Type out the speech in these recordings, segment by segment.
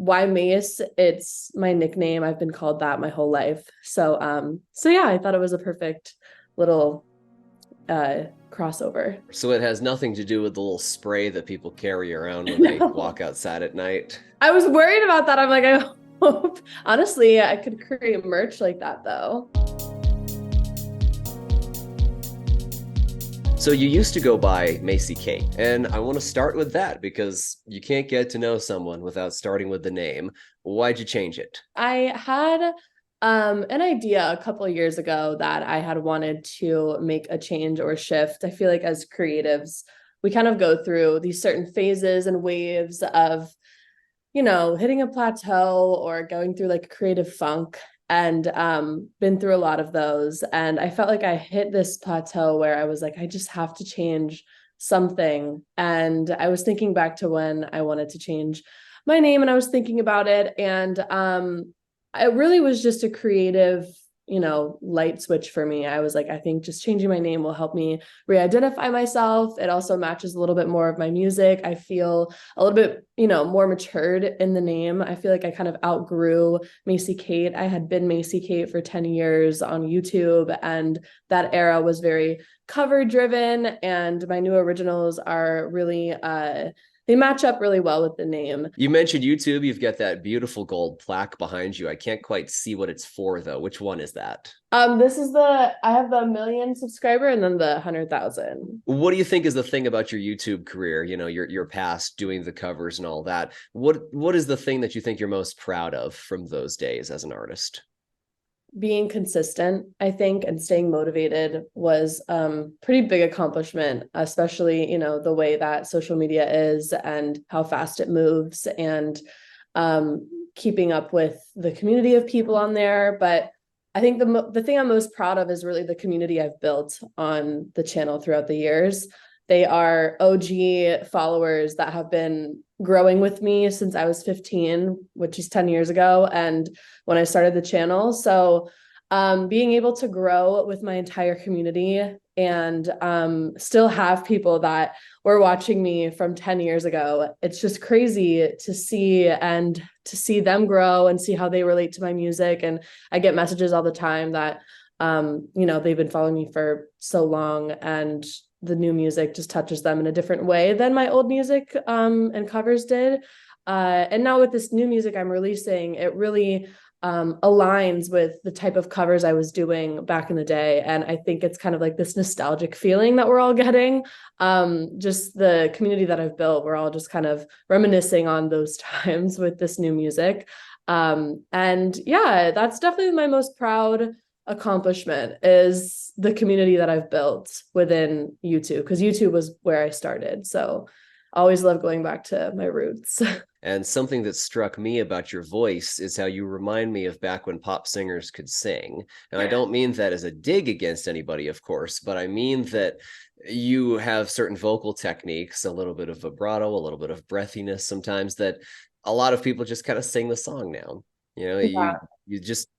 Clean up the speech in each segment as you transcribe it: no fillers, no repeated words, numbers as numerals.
why Mace? It's my nickname. I've been called that my whole life. So yeah, I thought it was a perfect little crossover. So it has nothing to do with the little spray that people carry around when they No, walk outside at night. I was worried about that. I'm like, I hope. Honestly, I could create merch like that though. So you used to go by Macy Kate, and I want to start with that because you can't get to know someone without starting with the name. Why'd you change it? I had an idea a couple of years ago that I had wanted to make a change or shift. I feel like as creatives, we kind of go through these certain phases and waves of, hitting a plateau or going through like creative funk, and been through a lot of those. And I felt like I hit this plateau where I was like, I just have to change something. And I was thinking back to when I wanted to change my name, and I was thinking about it. And it really was just a creative, light switch for me. I was like, I think just changing my name will help me re-identify myself. It also matches a little bit more of my music. I feel a little bit, more matured in the name. I feel like I kind of outgrew Macy Kate. I had been Macy Kate for 10 years on YouTube, and that era was very cover driven. And my new originals are really they match up really well with the name. You mentioned YouTube. You've got that beautiful gold plaque behind you. I can't quite see what it's for, though. Which one is that? This is I have the 1 million subscriber and then the 100,000. What do you think is the thing about your YouTube career? You know, your past doing the covers and all that. What is the thing that you think you're most proud of from those days as an artist? Being consistent, I think, and staying motivated was pretty big accomplishment, especially, the way that social media is and how fast it moves, and keeping up with the community of people on there. But I think the thing I'm most proud of is really the community I've built on the channel throughout the years. They are OG followers that have been growing with me since I was 15, which is 10 years ago, and when I started the channel. So being able to grow with my entire community and still have people that were watching me from 10 years ago, it's just crazy to see, and to see them grow and see how they relate to my music. And I get messages all the time that, they've been following me for so long, and the new music just touches them in a different way than my old music and covers did. And now with this new music I'm releasing, it really aligns with the type of covers I was doing back in the day. And I think it's kind of like this nostalgic feeling that we're all getting. Just the community that I've built, we're all just kind of reminiscing on those times with this new music. And yeah, that's definitely my most proud accomplishment, is the community that I've built within YouTube, because YouTube was where I started. So I always love going back to my roots. And something that struck me about your voice is how you remind me of back when pop singers could sing. And I don't mean that as a dig against anybody, of course, but I mean that you have certain vocal techniques, a little bit of vibrato, a little bit of breathiness sometimes, that a lot of people just kind of sing the song now. You know, Yeah. you just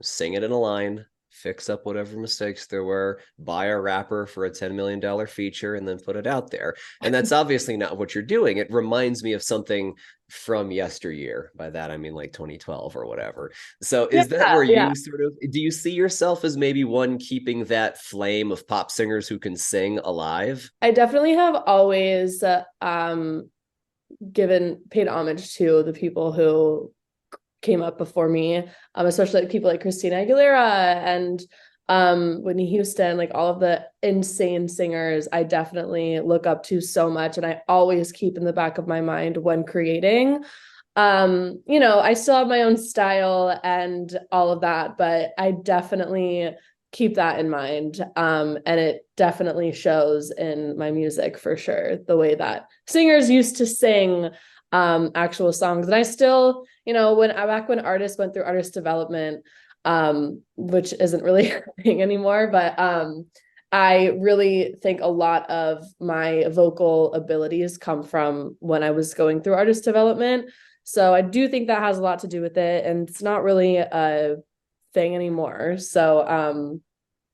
sing it in a line, fix up whatever mistakes there were, buy a rapper for a $10 million feature, and then put it out there. And that's obviously not what you're doing. It reminds me of something from yesteryear. By that, I mean like 2012 or whatever. So is that where Yeah. you sort of, do you see yourself as maybe one keeping that flame of pop singers who can sing alive? I definitely have always paid homage to the people who came up before me, especially like people like Christina Aguilera and Whitney Houston, like all of the insane singers I definitely look up to so much. And I always keep in the back of my mind when creating. I still have my own style and all of that, but I definitely keep that in mind. And it definitely shows in my music for sure, the way that singers used to sing actual songs. And I still, when artists went through artist development, which isn't really a thing anymore, but I really think a lot of my vocal abilities come from when I was going through artist development. So I do think that has a lot to do with it, and it's not really a thing anymore. So I'm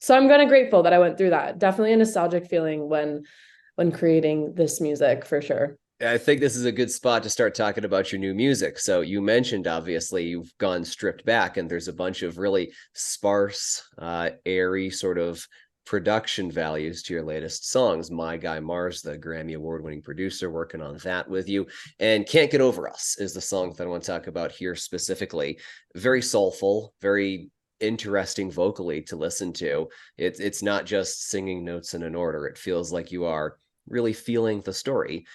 kind of grateful that I went through that. Definitely a nostalgic feeling when creating this music for sure. I think this is a good spot to start talking about your new music. So you mentioned, obviously, you've gone stripped back, and there's a bunch of really sparse, airy sort of production values to your latest songs. My Guy Mars, the Grammy Award-winning producer, working on that with you. And Can't Get Over Us is the song that I want to talk about here specifically. Very soulful, very interesting vocally to listen to. It's not just singing notes in an order. It feels like you are really feeling the story.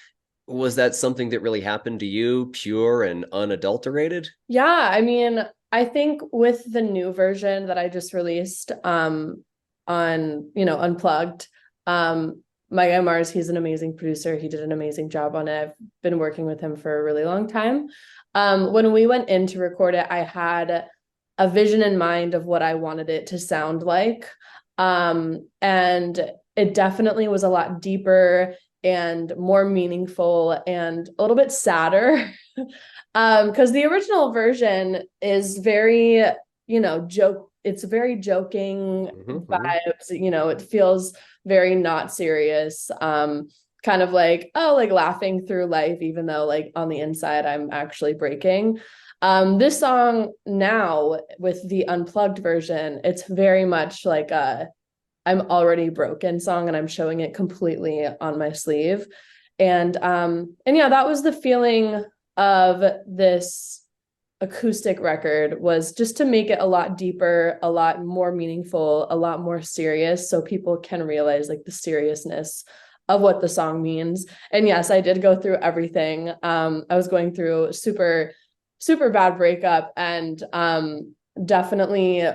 Was that something that really happened to you, pure and unadulterated? Yeah, I mean, I think with the new version that I just released on, Unplugged, my guy Mars, he's an amazing producer. He did an amazing job on it. I've been working with him for a really long time. When we went in to record it, I had a vision in mind of what I wanted it to sound like. And it definitely was a lot deeper and more meaningful and a little bit sadder. Because the original version is very, it's very joking vibes, it feels very not serious. Kind of like, oh, like laughing through life, even though like on the inside I'm actually breaking. This song now with the unplugged version, it's very much like a I'm already broken song, and I'm showing it completely on my sleeve. And yeah, that was the feeling of this acoustic record, was just to make it a lot deeper, a lot more meaningful, a lot more serious, so people can realize like the seriousness of what the song means. And yes, I did go through everything. I was going through super bad breakup, and definitely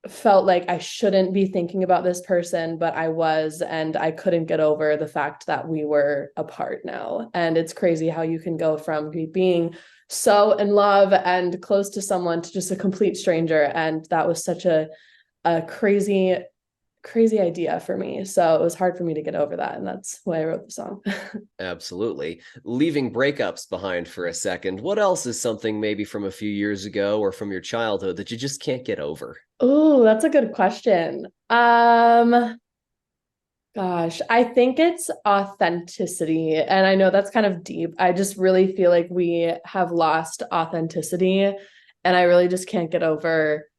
felt like I shouldn't be thinking about this person, but I was, and I couldn't get over the fact that we were apart now. And it's crazy how you can go from being so in love and close to someone to just a complete stranger. And that was such a crazy idea for me. So it was hard for me to get over that. And that's why I wrote the song. Absolutely. Leaving breakups behind for a second, what else is something maybe from a few years ago or from your childhood that you just can't get over? Oh, that's a good question. Gosh, I think it's authenticity. And I know that's kind of deep. I just really feel like we have lost authenticity. And I really just can't get over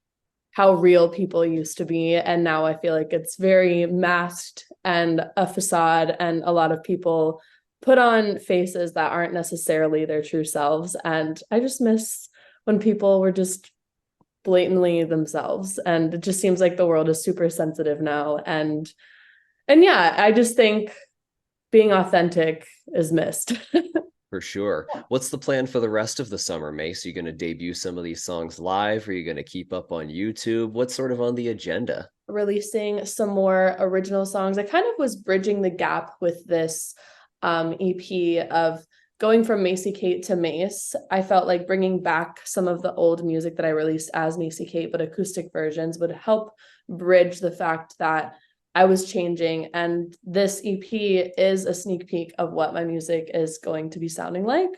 how real people used to be. And now I feel like it's very masked and a facade. And a lot of people put on faces that aren't necessarily their true selves. And I just miss when people were just blatantly themselves. And it just seems like the world is super sensitive now. And yeah, I just think being authentic is missed. For sure. What's the plan for the rest of the summer, Mace? Are you going to debut some of these songs live? Are you going to keep up on YouTube? What's sort of on the agenda? Releasing some more original songs. I kind of was bridging the gap with this EP of going from Macy Kate to MAYCE. I felt like bringing back some of the old music that I released as Macy Kate, but acoustic versions, would help bridge the fact that I was changing. And this EP is a sneak peek of what my music is going to be sounding like.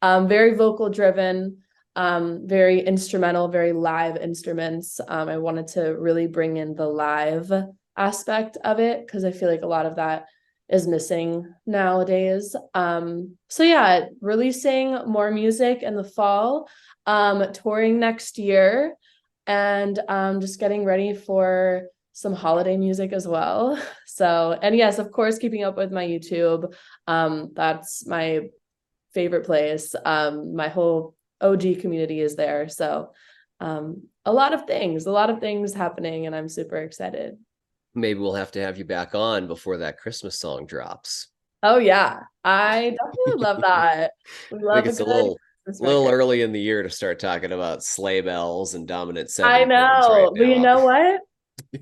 Very vocal driven, very instrumental, very live instruments. I wanted to really bring in the live aspect of it, because I feel like a lot of that is missing nowadays. So yeah, releasing more music in the fall, touring next year, and just getting ready for some holiday music as well. So, and yes, of course, keeping up with my YouTube. That's my favorite place. My whole OG community is there. So a lot of things happening, and I'm super excited. Maybe we'll have to have you back on before that Christmas song drops. Oh yeah, I definitely love that. We I think love a it's a good Christmas little record. early in the year to start talking about sleigh bells and dominant I seven chords right know, but you now. know what?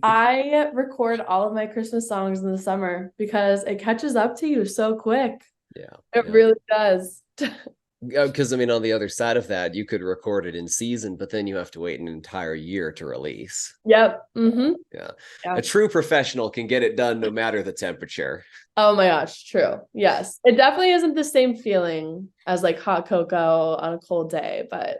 I record all of my Christmas songs in the summer because it catches up to you so quick. Yeah, It yeah. really does. Because I mean, on the other side of that, you could record it in season, but then you have to wait an entire year to release. Yep. Mm-hmm. Yeah. Yeah. A true professional can get it done no matter the temperature. Oh my gosh, true. Yes. It definitely isn't the same feeling as like hot cocoa on a cold day, but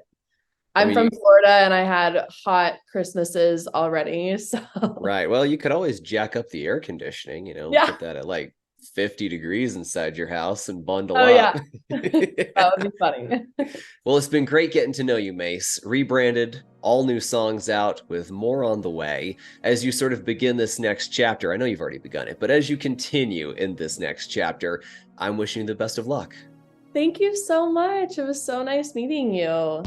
I I'm mean, from Florida and I had hot Christmases already. So right. Well, you could always jack up the air conditioning, yeah. put that at like 50 degrees inside your house and bundle Oh up. yeah, that would be funny. Well, it's been great getting to know you, Mace. Rebranded, all new songs out with more on the way. As you sort of begin this next chapter, I know you've already begun it, but as you continue in this next chapter, I'm wishing you the best of luck. Thank you so much. It was so nice meeting you.